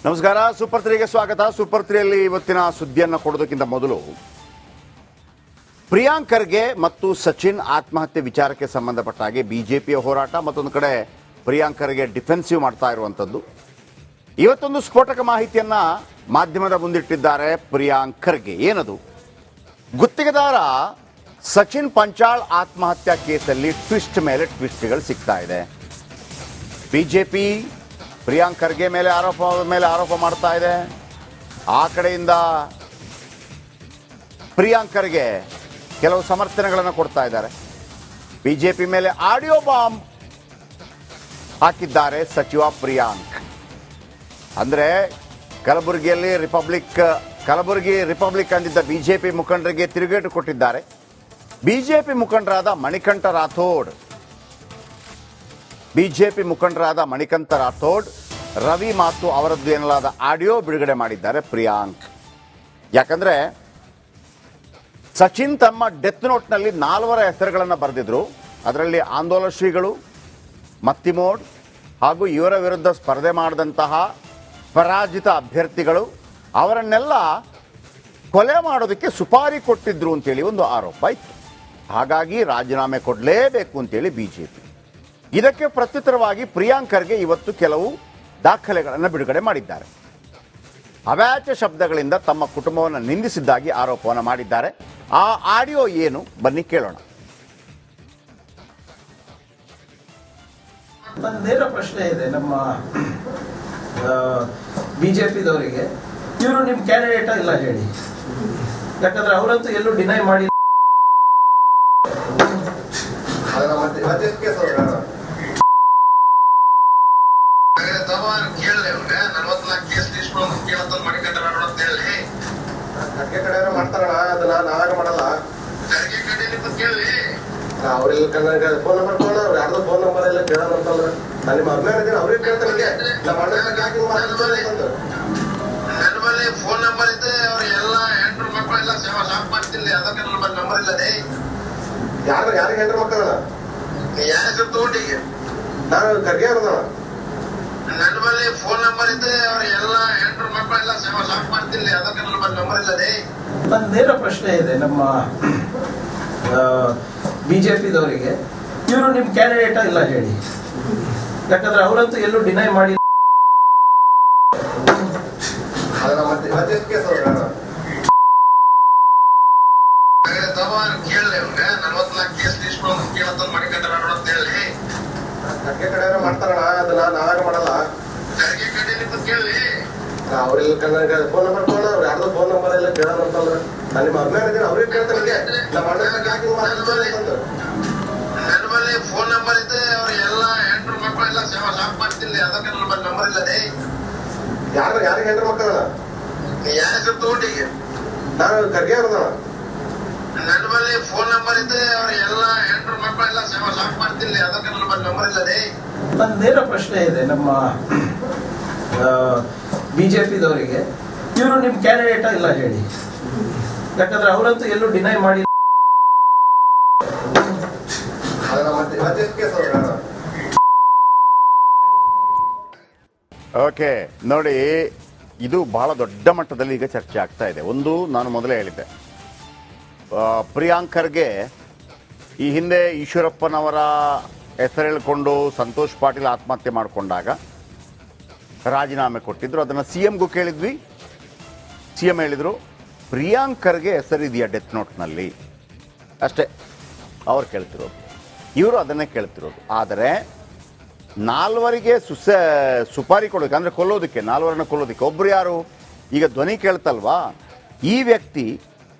ನಮಸ್ಕಾರ. ಸೂಪರ್ 3ಗೆ ಸ್ವಾಗತ. ಸೂಪರ್ 3ಯಲ್ಲಿ ಇವತ್ತಿನ ಸುದ್ದಿಯನ್ನು ಕೊಡೋದಕ್ಕಿಂತ ಮೊದಲು ಪ್ರಿಯಾಂಕ್ ಖರ್ಗೆ ಮತ್ತು ಸಚಿನ್ ಆತ್ಮಹತ್ಯೆ ವಿಚಾರಕ್ಕೆ ಸಂಬಂಧಪಟ್ಟ ಹಾಗೆ ಬಿಜೆಪಿಯ ಹೋರಾಟ, ಮತ್ತೊಂದು ಕಡೆ ಪ್ರಿಯಾಂಕ್ ಖರ್ಗೆ ಡಿಫೆನ್ಸಿವ್ ಮಾಡ್ತಾ ಇರುವಂಥದ್ದು. ಇವತ್ತೊಂದು ಸ್ಫೋಟಕ ಮಾಹಿತಿಯನ್ನ ಮಾಧ್ಯಮದ ಮುಂದಿಟ್ಟಿದ್ದಾರೆ ಪ್ರಿಯಾಂಕ್ ಖರ್ಗೆ. ಏನದು? ಗುತ್ತಿಗೆದಾರ ಸಚಿನ್ ಪಂಚಾಳ್ ಆತ್ಮಹತ್ಯಾ ಕೇಸಲ್ಲಿ ಟ್ವಿಸ್ಟ್ ಮೇಲೆ ಟ್ವಿಸ್ಟ್ಗಳು ಸಿಗ್ತಾ ಇದೆ. ಬಿಜೆಪಿ ಪ್ರಿಯಾಂಕ್ ಖರ್ಗೆ ಮೇಲೆ ಆರೋಪ ಮಾಡ್ತಾ ಇದೆ. ಆ ಕಡೆಯಿಂದ ಪ್ರಿಯಾಂಕ್ ಖರ್ಗೆ ಕೆಲವು ಸಮರ್ಥನೆಗಳನ್ನು ಕೊಡ್ತಾ ಇದ್ದಾರೆ. ಬಿಜೆಪಿ ಮೇಲೆ ಆಡಿಯೋ ಬಾಂಬ್ ಹಾಕಿದ್ದಾರೆ ಸಚಿವ ಪ್ರಿಯಾಂಕ್. ಅಂದ್ರೆ ಕಲಬುರಗಿ ರಿಪಬ್ಲಿಕ್ ಅಂದಿದ್ದ ಬಿಜೆಪಿ ಮುಖಂಡರಿಗೆ ತಿರುಗೇಟು ಕೊಟ್ಟಿದ್ದಾರೆ. ಬಿಜೆಪಿ ಮುಖಂಡರಾದ ಮಣಿಕಂಠ ರಾಥೋಡ್, ರವಿ ಮಾತು ಅವರದ್ದು ಎನ್ನಲಾದ ಆಡಿಯೋ ಬಿಡುಗಡೆ ಮಾಡಿದ್ದಾರೆ ಪ್ರಿಯಾಂಕ್. ಯಾಕಂದ್ರೆ ಸಚಿನ್ ತಮ್ಮ ಡೆತ್ ನೋಟ್ನಲ್ಲಿ 4 ಹೆಸರುಗಳನ್ನು ಬರೆದಿದ್ರು. ಅದರಲ್ಲಿ ಆಂದೋಲನ ಶ್ರೀಗಳು, ಮತ್ತಿಮೋಡ್ ಹಾಗೂ ಇವರ ವಿರುದ್ಧ ಸ್ಪರ್ಧೆ ಮಾಡಿದಂತಹ ಪರಾಜಿತ ಅಭ್ಯರ್ಥಿಗಳು, ಅವರನ್ನೆಲ್ಲ ಕೊಲೆ ಮಾಡೋದಕ್ಕೆ ಸುಪಾರಿ ಕೊಟ್ಟಿದ್ರು ಅಂತೇಳಿ ಒಂದು ಆರೋಪ ಇತ್ತು. ಹಾಗಾಗಿ ರಾಜೀನಾಮೆ ಕೊಡಲೇಬೇಕು ಅಂತೇಳಿ ಬಿಜೆಪಿ. ಇದಕ್ಕೆ ಪ್ರತ್ಯುತ್ತರವಾಗಿ ಪ್ರಿಯಾಂಕ್ ಖರ್ಗೆ ಇವತ್ತು ಕೆಲವು ದಾಖಲೆಗಳನ್ನು ಬಿಡುಗಡೆ ಮಾಡಿದ್ದಾರೆ. ಅವಾಚ್ಯ ಶಬ್ದಗಳಿಂದ ತಮ್ಮ ಕುಟುಂಬವನ್ನು ನಿಂದಿಸಿದ್ದಾಗಿ ಆರೋಪವನ್ನು ಮಾಡಿದ್ದಾರೆ. ಆ ಆಡಿಯೋ ಏನು, ಬನ್ನಿ ಕೇಳೋಣ. ನೇರ ಪ್ರಶ್ನೆ ಇದೆ ನಮ್ಮ ಬಿಜೆಪಿದವರಿಗೆ, ಇವರು ನಿಮ್ ಕ್ಯಾಂಡಿಡೇಟ್ ಇಲ್ಲ ಹೇಳಿ. ಯಾಕಂದ್ರೆ ಅವರಂತೂ ಎಲ್ಲೂ ಡಿನೈ ಮಾಡಿ ಮಾಡ್ತಾರಣ. ಅದನ್ನ ನಾವಾಗ ಮಾಡಲ್ಲ. ಅವ್ರೆಲ್ಲ ಫೋನ್ ನಂಬರ್ ತಗೊಂಡು ಯಾರ್ದು ಫೋನ್ ನಂಬರ್ ಎಲ್ಲ ಕೇಳೋಣ ಅಂತಂದ್ರೆ ನಾನು ನಿಮ್ಮ ಅಭಿಮಾನ ಇದ್ದೀನಿ, ಅವ್ರಿಗೆ ಕೇಳ್ತಾರೆ. ನನ್ನಲ್ಲಿ ಫೋನ್ ನಂಬರ್ ಇದ್ರೆ ಅವ್ರ ಎಲ್ಲ ಹೆಂಡ್ರು ಮಕ್ಕಳೆಲ್ಲ ಸೇವಾ ಶಾಪ್ ಮಾಡ್ತಿಲ್ಲ. ಅದಕ್ಕೆ ನನ್ನ ನಂಬರ್ ಇಲ್ಲದೆ ಯಾರಿಗೆ ಹೆಂಡ್ರು ಮಕ್ಕಳಲ್ಲ ಯಾರ ಹೆಸರು ತಗೊಂಡಿಗೆ ನಾನು ಖರ್ಗೆ ಅವ್ರದಣ. ನನ್ನ ಬಳಿ ಫೋನ್ ನಂಬರ್ ಇದ್ರೆ ಅವ್ರ ಎಲ್ಲ ಹೆಂಡ್ರು ಮಕ್ಕಳೆಲ್ಲ ಸೇವಾ ಶಾಪ್ ಮಾಡ್ತಿಲ್ಲ. ಅದಕ್ಕೆ ನನ್ನ ನಂಬರ್ ಇಲ್ಲದೆ. ನೇರ ಪ್ರಶ್ನೆ ಇದೆ ನಮ್ಮ ಬಿಜೆಪಿದವರಿಗೆ, ಇವರು ನಿಮ್ ಕ್ಯಾಂಡಿಡೇಟ್ ಇಲ್ಲ ಹೇಳಿ. ಯಾಕಂದ್ರೆ ಅವರಂತೂ ಎಲ್ಲೂ ಡಿನೈ ಮಾಡಿ ಮಾಡ್ತಾರಣ. ಅದನ್ನ ನಾವಾಗ ಮಾಡಲ್ಲ. ಅವ್ರೆಲ್ಲ ಫೋನ್ ನಂಬರ್ ತಗೊಂಡು ಯಾರ್ದು ಫೋನ್ ನಂಬರ್ ಎಲ್ಲ ಕೇಳೋಣ ಅಂತಂದ್ರೆ ನಾನು ನಿಮ್ಮ ಅಭಿಮಾನ ಇದ್ದೀನಿ, ಅವ್ರಿಗೆ ಕೇಳ್ತಾರೆ. ನನ್ನ ಬಳಿ ಫೋನ್ ನಂಬರ್ ಇದ್ರೆ ಅವ್ರ ಎಲ್ಲ ಹೆಂಡ್ರು ಮಕ್ಕಳೆಲ್ಲ ಸೇವಾ ಶಾಪ್ ಮಾಡ್ತಿಲ್ಲ. ಅದಕ್ಕೆ ನನ್ನ ನಂಬರ್ ಇಲ್ಲದೆ. ಯಾರಿಗೆ ಹೆಂಡ್ರು ಮಕ್ಕಳಲ್ಲ ಯಾರ ಹೆಸರು ತಗೊಂಡಿಗೆ ನಾನು ಖರ್ಗೆ ಅವ್ರದಣ. ನನ್ನ ಬಳಿ ಫೋನ್ ನಂಬರ್ ಇದ್ರೆ ಅವ್ರ ಎಲ್ಲ ಹೆಂಡ್ರು ಮಕ್ಕಳೆಲ್ಲ ಸೇವಾ ಶಾಪ್ ಮಾಡ್ತಿಲ್ಲ. ಅದಕ್ಕೆ ನನ್ನ ನಂಬರ್ ಇಲ್ಲದೆ. ನೇರ ಪ್ರಶ್ನೆ ಇದೆ ನಮ್ಮ ಬಿಜೆಪಿದವರಿಗೆ, ಇವರು ನಿಮ್ ಕ್ಯಾಂಡಿಡೇಟ್ ಇಲ್ಲ ಹೇಳಿ. ಯಾಕಂದ್ರೆ ಅವರಂತೂ ಎಲ್ಲೂ ಡಿನೈ ಮಾಡಿ ಓಕೆ ನೋಡಿ, ಇದು ಬಹಳ ದೊಡ್ಡ ಮಟ್ಟದಲ್ಲಿ ಈಗ ಚರ್ಚೆ ಆಗ್ತಾ ಇದೆ. ಒಂದು, ನಾನು ಮೊದಲೇ ಹೇಳಿದ್ದೆ, ಪ್ರಿಯಾಂಕ್ ಖರ್ಗೆ ಈ ಹಿಂದೆ ಈಶ್ವರಪ್ಪನವರ ಹೆಸರು ಹೇಳಿಕೊಂಡು ಸಂತೋಷ್ ಪಾಟೀಲ್ ಆತ್ಮಹತ್ಯೆ ಮಾಡಿಕೊಂಡಾಗ ರಾಜೀನಾಮೆ ಕೊಟ್ಟಿದ್ರು. ಅದನ್ನು CMಗೂ ಕೇಳಿದ್ವಿ. CM ಹೇಳಿದರು ಪ್ರಿಯಾಂಕ್ ಖರ್ಗೆ ಹೆಸರಿದೆಯಾ ಡೆತ್ ನೋಟ್ನಲ್ಲಿ, ಅಷ್ಟೇ ಅವ್ರು ಕೇಳ್ತಿರೋದು. ಇವರು ಅದನ್ನೇ ಕೇಳ್ತಿರೋದು. ಆದರೆ 4 ಸುಪಾರಿ ಕೊಡೋದಕ್ಕೆ, ಅಂದರೆ ಕೊಲ್ಲೋದಕ್ಕೆ, 4 ಕೊಲ್ಲೋದಕ್ಕೆ ಒಬ್ಬರು ಯಾರು? ಈಗ ಧ್ವನಿ ಕೇಳ್ತಲ್ವಾ, ಈ ವ್ಯಕ್ತಿ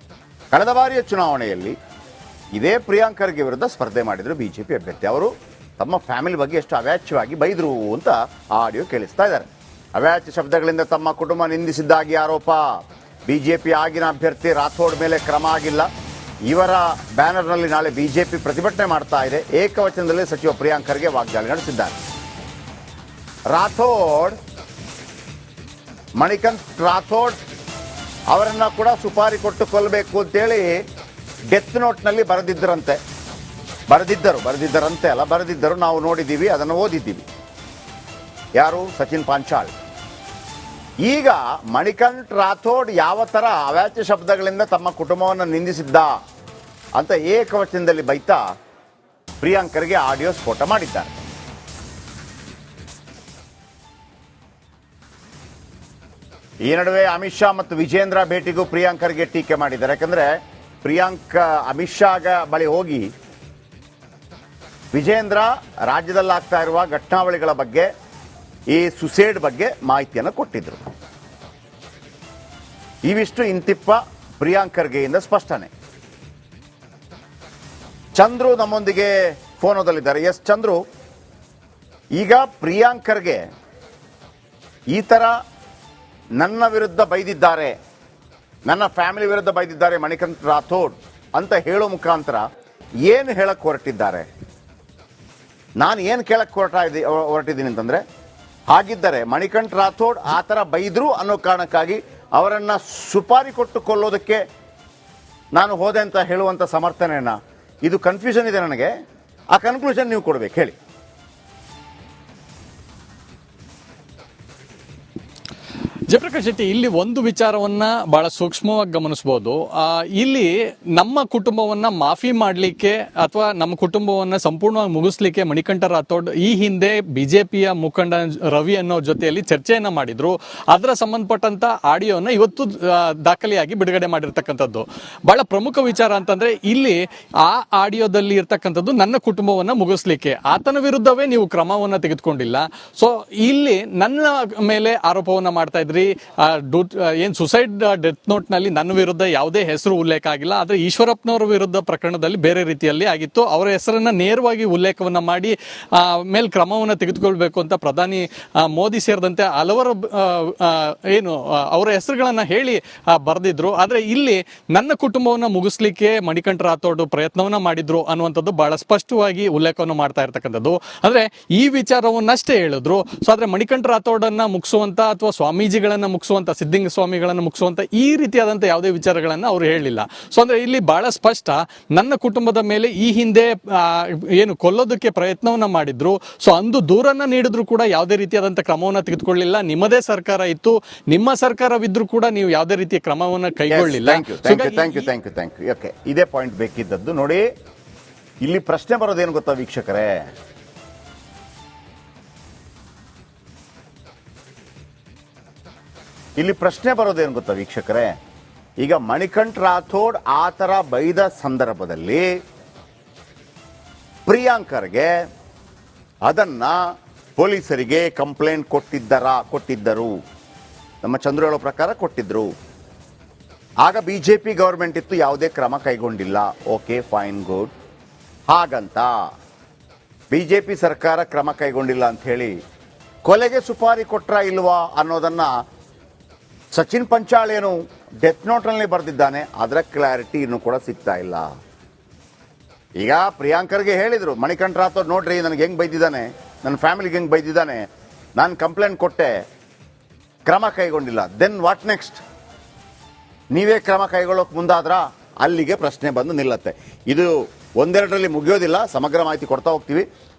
ಕಳೆದ ಬಾರಿಯ ಚುನಾವಣೆಯಲ್ಲಿ ಇದೇ ಪ್ರಿಯಾಂಕ್ ಖರ್ಗೆ ವಿರುದ್ಧ ಸ್ಪರ್ಧೆ ಮಾಡಿದ್ರು ಬಿಜೆಪಿ ಅಭ್ಯರ್ಥಿ. ಅವರು ತಮ್ಮ ಫ್ಯಾಮಿಲಿ ಬಗ್ಗೆ ಎಷ್ಟು ಅವ್ಯಾಚ್ಯವಾಗಿ ಬೈದರು ಅಂತ ಆಡಿಯೋ ಕೇಳಿಸ್ತಾ ಇದ್ದಾರೆ. ಅವ್ಯಾಚ್ಯ ಶಬ್ದಗಳಿಂದ ತಮ್ಮ ಕುಟುಂಬ ನಿಂದಿಸಿದ್ದಾಗಿ ಆರೋಪ. ಬಿಜೆಪಿ ಆಗಿನ ಅಭ್ಯರ್ಥಿ ರಾಥೋಡ್ ಮೇಲೆ ಕ್ರಮ ಆಗಿಲ್ಲ. ಇವರ ಬ್ಯಾನರ್ನಲ್ಲಿ ನಾಳೆ ಬಿಜೆಪಿ ಪ್ರತಿಭಟನೆ ಮಾಡ್ತಾ ಇದೆ. ಏಕವಚನದಲ್ಲಿ ಸಚಿವ ಪ್ರಿಯಾಂಕ್ ಖರ್ಗೆ ವಾಗ್ದಾಳಿ ನಡೆಸಿದ್ದಾರೆ. ಮಣಿಕಂಠ್ ರಾಥೋಡ್ ಅವರನ್ನ ಕೂಡ ಸುಪಾರಿ ಕೊಟ್ಟು ಕೊಲ್ಲಬೇಕು ಅಂತೇಳಿ ಡೆತ್ ನೋಟ್ನಲ್ಲಿ ಬರೆದಿದ್ದರು. ನಾವು ನೋಡಿದ್ದೀವಿ, ಅದನ್ನು ಓದಿದ್ದೀವಿ. ಯಾರು? ಸಚಿನ್ ಪಂಚಾಳ್. ಈಗ ಮಣಿಕಂಠ್ ರಾಥೋಡ್ ಯಾವ ಥರ ಅವಾಚ್ಯ ಶಬ್ದಗಳಿಂದ ತಮ್ಮ ಕುಟುಂಬವನ್ನು ನಿಂದಿಸಿದ್ದ ಅಂತ ಏಕವಚನದಲ್ಲಿ ಬೈತಾ ಪ್ರಿಯಾಂಕರ್ಗೆ ಆಡಿಯೋ ಸ್ಫೋಟ ಮಾಡಿದ್ದಾರೆ. ಈ ನಡುವೆ ಅಮಿತ್ ಶಾ ಮತ್ತು ವಿಜೇಂದ್ರ ಭೇಟಿಗೂ ಪ್ರಿಯಾಂಕರ್ಗೆ ಟೀಕೆ ಮಾಡಿದ್ದಾರೆ. ಯಾಕಂದ್ರೆ ಅಮಿತ್ ಶಾ ಬಳಿ ಹೋಗಿ ವಿಜೇಂದ್ರ ರಾಜ್ಯದಲ್ಲಾಗ್ತಾ ಇರುವ ಘಟನಾವಳಿಗಳ ಬಗ್ಗೆ, ಈ ಸುಸೈಡ್ ಬಗ್ಗೆ ಮಾಹಿತಿಯನ್ನು ಕೊಟ್ಟಿದ್ರು. ಇವಿಷ್ಟು ಇಂತಿಪ್ಪ ಪ್ರಿಯಾಂಕರ್ಗೆಯಿಂದ ಸ್ಪಷ್ಟನೆ. ಚಂದ್ರು ನಮ್ಮೊಂದಿಗೆ ಫೋನದಲ್ಲಿದ್ದಾರೆ. ಎಸ್ ಚಂದ್ರು, ಈಗ ಪ್ರಿಯಾಂಕರ್ಗೆ ಈ ತರ ನನ್ನ ವಿರುದ್ಧ ಬೈದಿದ್ದಾರೆ, ನನ್ನ ಫ್ಯಾಮಿಲಿ ವಿರುದ್ಧ ಬೈದಿದ್ದಾರೆ ಮಣಿಕಂಠ್ ರಾಥೋಡ್ ಅಂತ ಹೇಳೋ ಮುಖಾಂತರ ಏನು ಹೇಳಕ್ ಹೊರಟಿದ್ದಾರೆ? ನಾನು ಏನು ಕೇಳಕ್ ಹೊರಟಿದ್ದೀನಿ ಅಂತಂದ್ರೆ, ಹಾಗಿದ್ದರೆ ಮಣಿಕಂಠ್ ರಾಥೋಡ್ ಆ ಥರ ಬೈದ್ರು ಅನ್ನೋ ಕಾರಣಕ್ಕಾಗಿ ಅವರನ್ನ ಸುಪಾರಿ ಕೊಟ್ಟು ಕೊಲ್ಲೋದಕ್ಕೆ ನಾನು ಹೋದೆ ಅಂತ ಹೇಳುವಂತ ಸಮರ್ಥನೆಯನ್ನ, ಇದು ಕನ್ಫ್ಯೂಷನ್ ಇದೆ ನನಗೆ. ಆ ಕನ್ಕ್ಲೂಷನ್ ನೀವು ಕೊಡ್ಬೇಕು, ಹೇಳಿ. ಜಯಪ್ರಕಾಶ್ ಶೆಟ್ಟಿ, ಇಲ್ಲಿ ಒಂದು ವಿಚಾರವನ್ನ ಬಹಳ ಸೂಕ್ಷ್ಮವಾಗಿ ಗಮನಿಸಬಹುದು. ಇಲ್ಲಿ ನಮ್ಮ ಕುಟುಂಬವನ್ನ ಮಾಫಿ ಮಾಡಲಿಕ್ಕೆ ಅಥವಾ ನಮ್ಮ ಕುಟುಂಬವನ್ನ ಸಂಪೂರ್ಣವಾಗಿ ಮುಗಿಸ್ಲಿಕ್ಕೆ ಮಣಿಕಂಠ ರಾಥೋಡ್ ಈ ಹಿಂದೆ ಬಿಜೆಪಿಯ ಮುಖಂಡ ರವಿ ಅನ್ನೋ ಜೊತೆಯಲ್ಲಿ ಚರ್ಚೆಯನ್ನ ಮಾಡಿದ್ರು. ಅದರ ಸಂಬಂಧಪಟ್ಟಂತ ಆಡಿಯೋನ ಇವತ್ತು ದಾಖಲೆಯಾಗಿ ಬಿಡುಗಡೆ ಮಾಡಿರ್ತಕ್ಕಂಥದ್ದು. ಬಹಳ ಪ್ರಮುಖ ವಿಚಾರ ಅಂತಂದ್ರೆ, ಇಲ್ಲಿ ಆ ಆಡಿಯೋದಲ್ಲಿ ಇರ್ತಕ್ಕಂಥದ್ದು ನನ್ನ ಕುಟುಂಬವನ್ನ ಮುಗಿಸ್ಲಿಕ್ಕೆ, ಆತನ ವಿರುದ್ಧವೇ ನೀವು ಕ್ರಮವನ್ನ ತೆಗೆದುಕೊಂಡಿಲ್ಲ. ಸೊ ಇಲ್ಲಿ ನನ್ನ ಮೇಲೆ ಆರೋಪವನ್ನ ಮಾಡ್ತಾ ಇದ್ರಿ. ಏನ್ ಸುಸೈಡ್ ಡೆತ್ ನೋಟ್ ನಲ್ಲಿ ನನ್ನ ವಿರುದ್ಧ ಯಾವುದೇ ಹೆಸರು ಉಲ್ಲೇಖ ಆಗಿಲ್ಲ, ಆದ್ರೆ ಈಶ್ವರಪ್ಪನವರ ವಿರುದ್ಧ ಪ್ರಕರಣದಲ್ಲಿ ಬೇರೆ ರೀತಿಯಲ್ಲಿ ಆಗಿತ್ತು. ಅವರ ಹೆಸರನ್ನ ನೇರವಾಗಿ ಉಲ್ಲೇಖವನ್ನ ಮಾಡಿ ಮೇಲೆ ಕ್ರಮವನ್ನ ತೆಗೆದುಕೊಳ್ಬೇಕು ಅಂತ ಪ್ರಧಾನಿ ಮೋದಿ ಸೇರಿದಂತೆ ಹಲವರು ಅವರ ಹೆಸರುಗಳನ್ನ ಹೇಳಿ ಬರೆದಿದ್ರು. ಆದ್ರೆ ಇಲ್ಲಿ ನನ್ನ ಕುಟುಂಬವನ್ನ ಮುಗಿಸ್ಲಿಕ್ಕೆ ಮಣಿಕಂಠ ರಾಥೋಡ್ ಪ್ರಯತ್ನವನ್ನ ಮಾಡಿದ್ರು ಅನ್ನುವಂಥದ್ದು ಬಹಳ ಸ್ಪಷ್ಟವಾಗಿ ಉಲ್ಲೇಖವನ್ನು ಮಾಡ್ತಾ ಇರ್ತಕ್ಕಂಥದ್ದು. ಅಂದ್ರೆ ಈ ವಿಚಾರವನ್ನಷ್ಟೇ ಹೇಳಿದ್ರು. ಸೊ ಆದ್ರೆ ಮಣಿಕಂಠ ರಾಥೋಡ್ ಅನ್ನ ಮುಗಿಸುವಂತ ಅಥವಾ ಸ್ವಾಮೀಜಿಗಳನ್ನ ಮುಗಿಸುವಂತ, ಸಿದ್ದಿಂಗ ಸ್ವಾಮಿಗಳನ್ನ ಮುಗಿಸುವಂತ ಈ ರೀತಿಯಾದಂತ ಯಾವುದೇ ವಿಚಾರಗಳನ್ನ ಅವರು ಹೇಳಿಲ್ಲ. ಸೊ ಅಂದ್ರೆ ಇಲ್ಲಿ ಬಹಳ ಸ್ಪಷ್ಟ, ನನ್ನ ಕುಟುಂಬದ ಮೇಲೆ ಈ ಹಿಂದೆ ಏನು ಕೊಲ್ಲೋದಕ್ಕೆ ಪ್ರಯತ್ನವನ್ನ ಮಾಡಿದ್ರು. ಸೊ ಅಂದು ದೂರನ್ನ ನೀಡಿದ್ರು ಕೂಡ ಯಾವುದೇ ರೀತಿಯಾದಂತ ಕ್ರಮವನ್ನ ತೆಗೆದುಕೊಳ್ಳಿಲ್ಲ. ನಿಮ್ಮದೇ ಸರ್ಕಾರ ಇತ್ತು, ನಿಮ್ಮ ಸರ್ಕಾರವಿದ್ರು ಕೂಡ ನೀವು ಯಾವುದೇ ರೀತಿಯ ಕ್ರಮವನ್ನ ಕೈಗೊಳ್ಳಿಲ್ಲ. ಓಕೆ, ಇದೇ ಪಾಯಿಂಟ್ ಬೇಕಿದ್ದದ್ದು. ನೋಡಿ, ಇಲ್ಲಿ ಪ್ರಶ್ನೆ ಬರೋದೇನು ಗೊತ್ತಾ ವೀಕ್ಷಕರೇ, ಈಗ ಮಣಿಕಂಠ್ ರಾಥೋಡ್ ಆ ಥರ ಬೈದ ಸಂದರ್ಭದಲ್ಲಿ ಪ್ರಿಯಾಂಕರ್ಗೆ ಅದನ್ನ ಪೊಲೀಸರಿಗೆ ಕಂಪ್ಲೇಂಟ್ ಕೊಟ್ಟಿದ್ದರು. ನಮ್ಮ ಚಂದ್ರು ಹೇಳೋ ಪ್ರಕಾರ ಕೊಟ್ಟಿದ್ರು. ಆಗ ಬಿಜೆಪಿ ಗವರ್ಮೆಂಟ್ ಇತ್ತು, ಯಾವುದೇ ಕ್ರಮ ಕೈಗೊಂಡಿಲ್ಲ. Okay, fine, good. ಹಾಗಂತ ಬಿಜೆಪಿ ಸರ್ಕಾರ ಕ್ರಮ ಕೈಗೊಂಡಿಲ್ಲ ಅಂತ ಹೇಳಿ ಕೊಲೆಗೆ ಸುಪಾರಿ ಕೊಟ್ರ ಇಲ್ವಾ ಅನ್ನೋದನ್ನ ಸಚಿನ್ ಪಂಚಾಳ್ ಏನು ಡೆತ್ ನೋಟ್ನಲ್ಲಿ ಬರೆದಿದ್ದಾನೆ, ಅದರ ಕ್ಲಾರಿಟಿ ಇನ್ನೂ ಕೂಡ ಸಿಗ್ತಾ ಇಲ್ಲ. ಈಗ ಪ್ರಿಯಾಂಕರ್ಗೆ ಹೇಳಿದ್ರು ಮಣಿಕಂಠ ರಾಥೋಡ್, ನೋಡ್ರಿ ನನಗೆ ಹೆಂಗ್ ಬೈದಿದ್ದಾನೆ, ನನ್ನ ಫ್ಯಾಮಿಲಿಗೆ ಹೆಂಗ್ ಬೈದಿದ್ದಾನೆ, ನಾನು ಕಂಪ್ಲೇಂಟ್ ಕೊಟ್ಟೆ, ಕ್ರಮ ಕೈಗೊಂಡಿಲ್ಲ. Then what next? ನೀವೇ ಕ್ರಮ ಕೈಗೊಳ್ಳೋಕೆ ಮುಂದಾದ್ರ? ಅಲ್ಲಿಗೆ ಪ್ರಶ್ನೆ ಬಂದು ನಿಲ್ಲತ್ತೆ. ಇದು ಒಂದೆರಡರಲ್ಲಿ ಮುಗಿಯೋದಿಲ್ಲ, ಸಮಗ್ರ ಮಾಹಿತಿ ಕೊಡ್ತಾ ಹೋಗ್ತೀವಿ.